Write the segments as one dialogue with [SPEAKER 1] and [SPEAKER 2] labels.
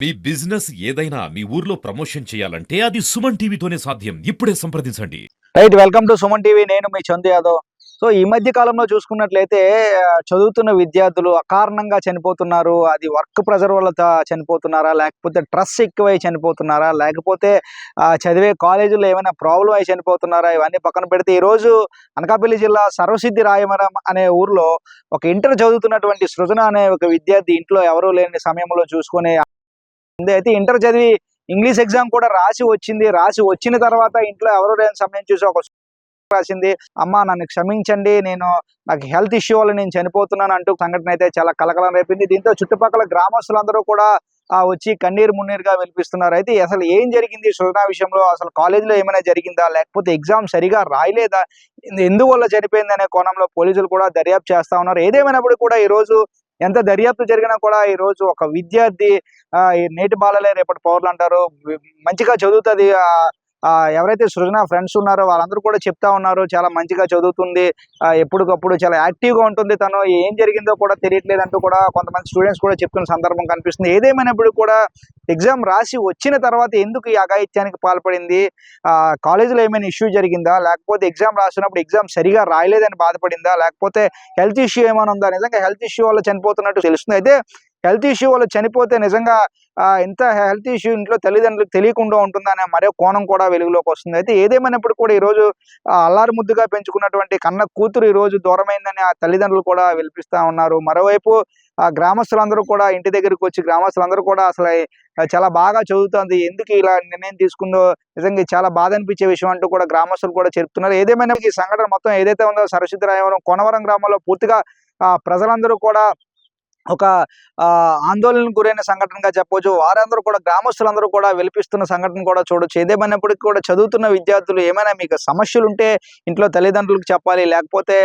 [SPEAKER 1] మీ business ఏదైనా మీ ఊర్లో promotion చేయాలంటే అది సుమన్ టీవీతోనే సాధ్యం. ఇప్పుడే సంప్రదించండి.
[SPEAKER 2] Right, welcome to Suman TV. నేను మీ చందు యాదవ్. సో ఈ మధ్య కాలంలో చూసుకున్నట్లయితే చదువుతున్న విద్యార్థులు అకారణంగా చనిపోతున్నారు. అది వర్క్ ప్రెజర్ వల్ల చనిపోతున్నారా, లేకపోతే స్ట్రెస్ ఎక్కువై చనిపోతున్నారా, లేకపోతే చదివే కాలేజీలో ఏమైనా ప్రాబ్లం అయి చనిపోతున్నారా, ఇవన్నీ పక్కన పెడితే ఈరోజు అనకాపల్లి జిల్లా సర్వసిద్ధి రాయవరం అనే ఊర్లో ఒక ఇంటర్ చదువుతున్నటువంటి సృజన అనే ఒక విద్యార్థి ఇంట్లో ఎవరూ లేని సమయంలో చూసుకొని అయితే ఇంటర్ చదివి ఇంగ్లీష్ ఎగ్జామ్ కూడా రాసి వచ్చిన తర్వాత ఇంట్లో ఎవరు లేని సమయం చూసి ఒక రాసింది. అమ్మ నన్ను క్షమించండి, నాకు హెల్త్ ఇష్యూ వల్ల నేను చనిపోతున్నాను అంటూ సంఘటన అయితే చాలా కలకలం రేపింది. దీంతో చుట్టుపక్కల గ్రామస్తులందరూ కూడా వచ్చి కన్నీరు మున్నీరుగా వినిపిస్తున్నారు. అయితే అసలు ఏం జరిగింది సృజన విషయంలో, అసలు కాలేజీలో ఏమైనా జరిగిందా, లేకపోతే ఎగ్జామ్ సరిగా రాయలేదా, ఎందువల్ల చనిపోయింది అనే కోణంలో పోలీసులు కూడా దర్యాప్తు చేస్తా ఉన్నారు. ఏదేమైనప్పుడు కూడా ఈరోజు ఎంత దర్యాప్తు జరిగినా కూడా ఈరోజు ఒక విద్యార్థి నేటి బాలలే రేపటి పౌరులు అంటారు, మంచిగా చదువుతుంది. ఎవరైతే సృజన ఫ్రెండ్స్ ఉన్నారో వాళ్ళందరూ కూడా చెప్తా ఉన్నారు, చాలా మంచిగా చదువుతుంది, ఎప్పటికప్పుడు చాలా యాక్టివ్గా ఉంటుంది, తను ఏం జరిగిందో కూడా తెలియట్లేదు అంటూ కూడా కొంతమంది స్టూడెంట్స్ కూడా చెప్తున్న సందర్భం కనిపిస్తుంది. ఏదేమైనప్పుడు కూడా ఎగ్జామ్ రాసి వచ్చిన తర్వాత ఎందుకు ఈ అఘాయిత్యానికి పాల్పడింది, కాలేజీలో ఏమైనా ఇష్యూ జరిగిందా, లేకపోతే ఎగ్జామ్ రాసినప్పుడు ఎగ్జామ్ సరిగా రాయలేదని బాధపడిందా, లేకపోతే హెల్త్ ఇష్యూ ఏమైనా ఉందా, నిజంగా హెల్త్ ఇష్యూ వల్ల చనిపోతున్నట్టు తెలుస్తుంది. అయితే హెల్త్ ఇష్యూ వల్ల చనిపోతే నిజంగా ఎంత హెల్త్ ఇష్యూ ఇంట్లో తల్లిదండ్రులకు తెలియకుండా ఉంటుందా అనే మరో కోణం కూడా వెలుగులోకి వస్తుంది. అయితే ఏదేమైనప్పుడు కూడా ఈరోజు అల్లారు ముద్దుగా పెంచుకున్నటువంటి కన్న కూతురు ఈరోజు దూరమైందని ఆ తల్లిదండ్రులు కూడా విలిపిస్తూ ఉన్నారు. మరోవైపు గ్రామస్తులందరూ కూడా ఇంటి దగ్గరికి వచ్చి గ్రామస్తులందరూ కూడా అసలు చాలా బాగా చదువుతుంది, ఎందుకు ఇలా నిర్ణయం తీసుకుందో నిజంగా చాలా బాధ అనిపించే విషయం అంటూ కూడా గ్రామస్తులు కూడా చెప్తున్నారు. ఏదేమైనా ఈ సంఘటన మొత్తం ఏదైతే ఉందో సరస్వతి రాయవరం కొనవరం గ్రామంలో పూర్తిగా ప్రజలందరూ కూడా ఒక ఆందోళనకు గురైన సంఘటనగా చెప్పవచ్చు. వారందరూ కూడా గ్రామస్తులందరూ కూడా వెలిపిస్తున్న సంఘటన కూడా చూడొచ్చు. ఏదేమైనప్పటికీ కూడా చదువుతున్న విద్యార్థులు ఏమైనా మీకు సమస్యలు ఉంటే ఇంట్లో తల్లిదండ్రులకు చెప్పాలి, లేకపోతే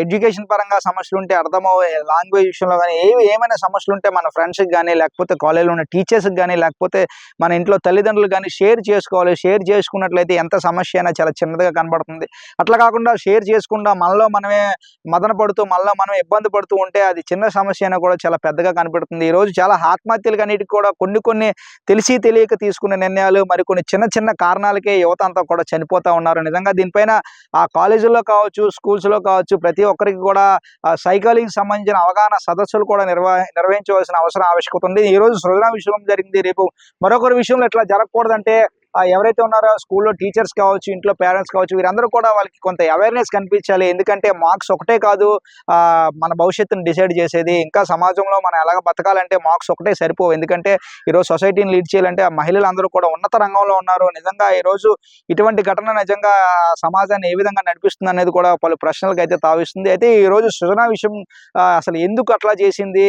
[SPEAKER 2] ఎడ్యుకేషన్ పరంగా సమస్యలు ఉంటే అర్థమవు లాంగ్వేజ్ విషయంలో కానీ ఏమైనా సమస్యలు ఉంటే మన ఫ్రెండ్స్కి కానీ, లేకపోతే కాలేజీలో ఉన్న టీచర్స్కి కానీ, లేకపోతే మన ఇంట్లో తల్లిదండ్రులు కానీ షేర్ చేసుకోవాలి. షేర్ చేసుకున్నట్లయితే ఎంత సమస్య అయినా చాలా చిన్నదిగా కనబడుతుంది. అట్లా కాకుండా షేర్ చేసుకుండా మనలో మనమే మదన పడుతూ మనలో మనం ఇబ్బంది పడుతూ ఉంటే అది చిన్న సమస్య అయినా కూడా చాలా పెద్దగా కనపడుతుంది. ఈరోజు చాలా ఆత్మహత్యలు అన్నిటికీ కూడా కొన్ని తెలిసి తెలియక తీసుకునే నిర్ణయాలు, మరి కొన్ని చిన్న కారణాలకే యువత అంతా కూడా చనిపోతూ ఉన్నారు. నిజంగా దీనిపైన ఆ కాలేజీల్లో కావచ్చు, స్కూల్స్లో కావచ్చు, ప్రతి ఒక్కరికి కూడా సైకాలజీకి సంబంధించిన అవగాహన సదస్సులు కూడా నిర్వహించవలసిన ఆవశ్యకత ఉంది. ఈరోజు సృజన విషయం జరిగింది, రేపు మరొకరి విషయంలో ఎట్లా జరగకూడదంటే ఎవరైతే ఉన్నారో స్కూల్లో టీచర్స్ కావచ్చు, ఇంట్లో పేరెంట్స్ కావచ్చు, వీరందరూ కూడా వాళ్ళకి కొంత అవేర్నెస్ కనిపించాలి. ఎందుకంటే మార్క్స్ ఒకటే కాదు మన భవిష్యత్తును డిసైడ్ చేసేది. ఇంకా సమాజంలో మనం ఎలాగ బతకాలంటే మార్క్స్ ఒకటే సరిపోవు. ఎందుకంటే ఈరోజు సొసైటీని లీడ్ చేయాలంటే ఆ మహిళలందరూ కూడా ఉన్నత రంగంలో ఉన్నారు. నిజంగా ఈరోజు ఇటువంటి ఘటన నిజంగా సమాజాన్ని ఏ విధంగా నడిపిస్తుంది అనేది కూడా పలు ప్రశ్నలకు అయితే తావిస్తుంది. అయితే ఈరోజు సృజన విషయం అసలు ఎందుకు అట్లా చేసింది,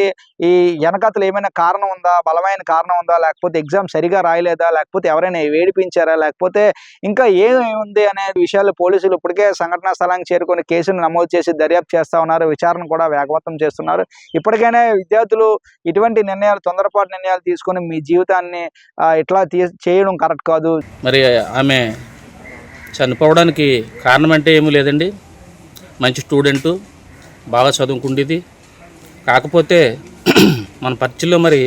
[SPEAKER 2] ఈ వెనకతలు ఏమైనా కారణం ఉందా, బలమైన కారణం ఉందా, లేకపోతే ఎగ్జామ్ సరిగా రాయలేదా, లేకపోతే ఎవరైనా వేడిపించారా, లేకపోతే ఇంకా ఏముంది అనే విషయాలు పోలీసులు ఇప్పటికే సంఘటనా స్థలానికి చేరుకొని కేసును నమోదు చేసి దర్యాప్తు చేస్తా ఉన్నారు. విచారణ కూడా వేగవంతం చేస్తున్నారు. ఇప్పటికైనా విద్యార్థులు ఇటువంటి నిర్ణయాలు, తొందరపాటు నిర్ణయాలు తీసుకొని మీ జీవితాన్ని ఇట్లా చేయడం కరెక్ట్ కాదు.
[SPEAKER 3] మరి ఆమె చనిపోవడానికి కారణం అంటే ఏమీ లేదండి, మంచి స్టూడెంటు, బాగా చదువుకుండేది. కాకపోతే మన పరిచయంలో మరి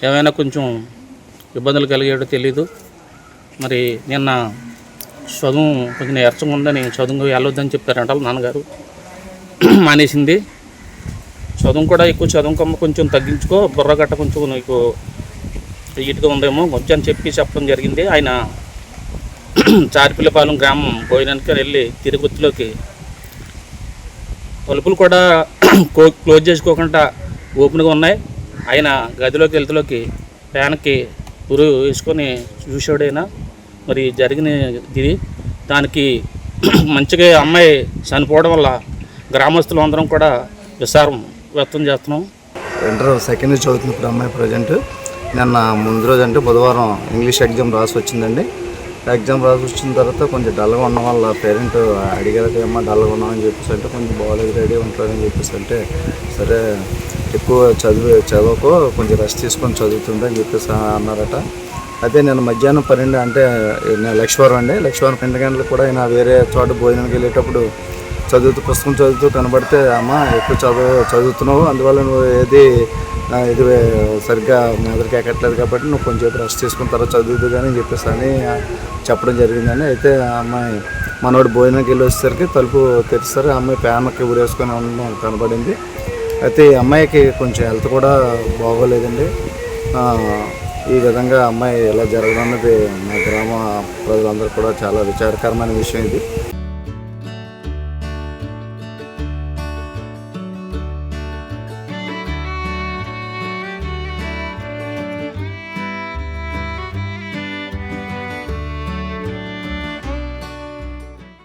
[SPEAKER 3] ఏమైనా కొంచెం ఇబ్బందులు కలిగేటో తెలీదు. మరి నిన్న చదువు కొంచెం నీరసంగా ఉందని చదువు వెళ్ళొద్దని చెప్పారంట నాన్నగారు. మానేసింది. చదువు కూడా ఎక్కువ చదువుకమ్మ, కొంచెం తగ్గించుకో, బుర్రగట్ట కొంచెం నీకు ఇటుగా ఉందేమో కొంచెం అని చెప్పడం జరిగింది. ఆయన చారిపిల్లపాలెం గ్రామం భోజనానికి వెళ్ళి తిరుపతిలోకి తలుపులు కూడా క్లోజ్ చేసుకోకుండా ఓపెన్గా ఉన్నాయి. ఆయన గదిలోకి వెళ్తలోకి ఫ్యాన్కి ఉరు వేసుకొని చూసాడైనా మరి జరిగిన ఇది. దానికి మంచిగా అమ్మాయి చనిపోవడం వల్ల గ్రామస్తులు అందరం కూడా విచారం వ్యక్తం చేస్తున్నాం.
[SPEAKER 4] ఇంటర్ సెకండ్ ఇయర్ చదువుతున్నప్పుడు అమ్మాయి ప్రజెంట్ నిన్న ముందు రోజు అంటే బుధవారం ఇంగ్లీష్ ఎగ్జామ్ రాసి వచ్చిందండి. ఎగ్జామ్ రాసి వచ్చిన తర్వాత కొంచెం డల్గా ఉన్న వల్ల పేరెంట్ అడిగారు, అమ్మ డల్గా ఉన్నామని చెప్పేసి అంటే కొంచెం బాగాలేదు, రెడీ ఉంటారని చెప్పేసి అంటే సరే ఎక్కువ చదువుకో, కొంచెం రెస్ట్ తీసుకొని చదువుతుంది అని చెప్పేసి అన్నారట. అయితే నేను మధ్యాహ్నం 12 అంటే లక్ష్మీవారం 2 గంటలకు కూడా ఆయన వేరే చోట భోజనానికి వెళ్ళేటప్పుడు పుస్తకం చదువుతూ కనబడితే అమ్మ ఎక్కువ చదువుతున్నావు, అందువల్ల నువ్వు ఇది సరిగ్గా మెదడుకి ఎక్కట్లేదు కాబట్టి నువ్వు కొంచెం రెస్ట్ తీసుకున్న తర్వాత చదువుతూ కానీ అని చెప్పేసి అని చెప్పడం జరిగిందండి. అయితే ఆ అమ్మాయి మనోడు భోజనానికి వెళ్ళి వచ్చేసరికి తలుపు తెరిస్తారు, ఆ అమ్మాయి ప్యాన్కి ఊరేసుకొని ఉండడం కనబడింది. అయితే ఈ అమ్మాయికి కొంచెం హెల్త్ కూడా బాగోలేదండి. ఈ విధంగా అమ్మాయి ఎలా జరగడం అన్నది మా గ్రామ ప్రజలందరూ కూడా చాలా విచారకరమైన విషయం ఇది.